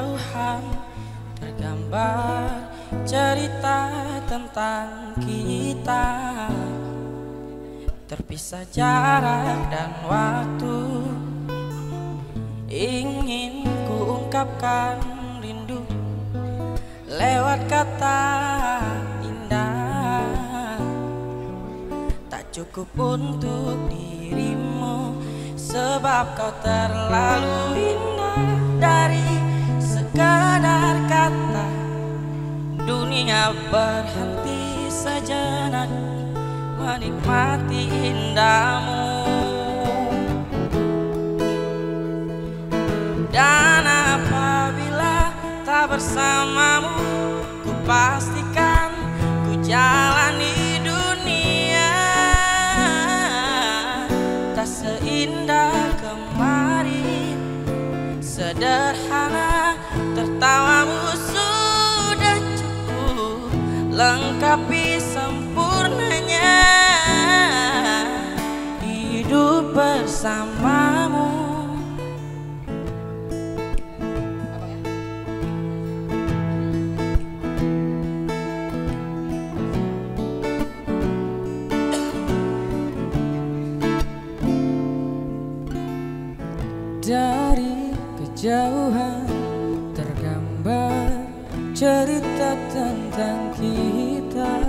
kejauhan tergambar cerita tentang kita. Terpisah jarak dan waktu, ingin ku ungkapkan rindu lewat kata indah. Tak cukup untuk dirimu, sebab kau terlalu indah. Dari sekadar kata, dunia berhenti sejenak menikmati indahmu. Dan apabila tak bersamamu, ku pastikan ku jalani dunia tak seindah kemarin. Sederhana, tertawamu sudah cukup lengkapi sempurnanya hidup bersamamu. Dari kejauhan tergambar cerita tentang kita,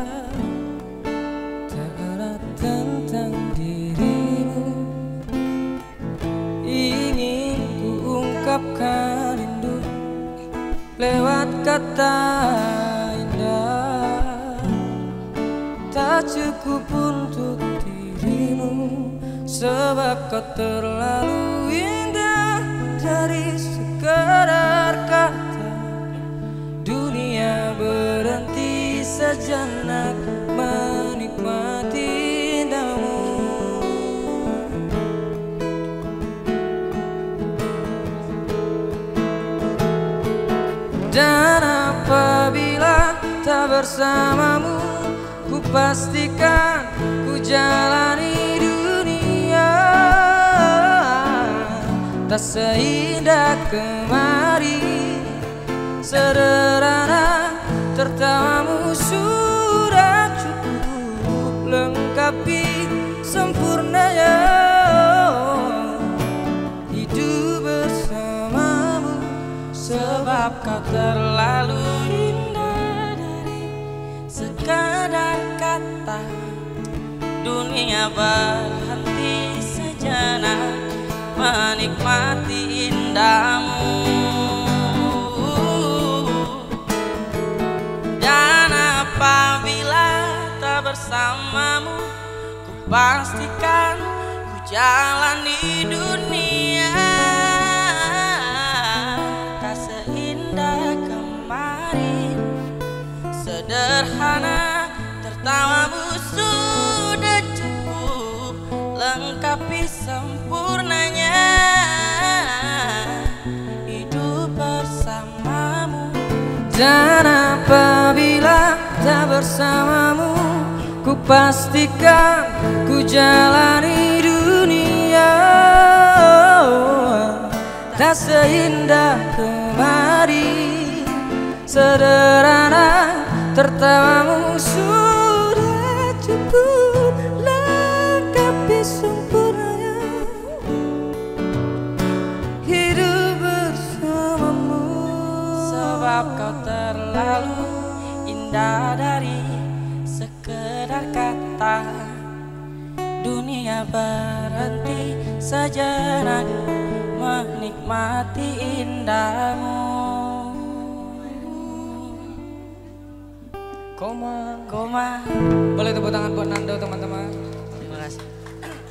terat tentang dirimu. Ingin ku ungkapkan rindu lewat kata indah. Tak cukup untuk dirimu, sebab kau terlalu indah. Dari sekadar kata, dunia berhenti sejenak menikmati indahmu. Dan apabila tak bersamamu, ku pastikan ku jalani dunia tak seindah kemarin. Sederhana, tertawamu sudah cukup lengkapi sempurnanya hidup bersamamu. Sebab kau terlalu indah. Dari sekadar kata, dunia berhenti sejenak menikmati indahmu. Dan apabila tak bersamamu, ku pastikan ku jalani dunia tak seindah kemarin. Sederhana, tertawamu sudah cukup lengkapi sempurnanya hidup bersamamu. Dan apabila tak bersamamu, ku pastikan ku jalani dunia tak seindah kemarin. Sederhana, tertawamu sudah cukup lengkapi sempurnanya hidup bersamamu. Sebab kau terlalu indah. Dari sekedar kata, dunia berhenti sejenak menikmati indahmu. Koma. Koma. Boleh tepuk tangan buat Nando teman-teman. Terima kasih.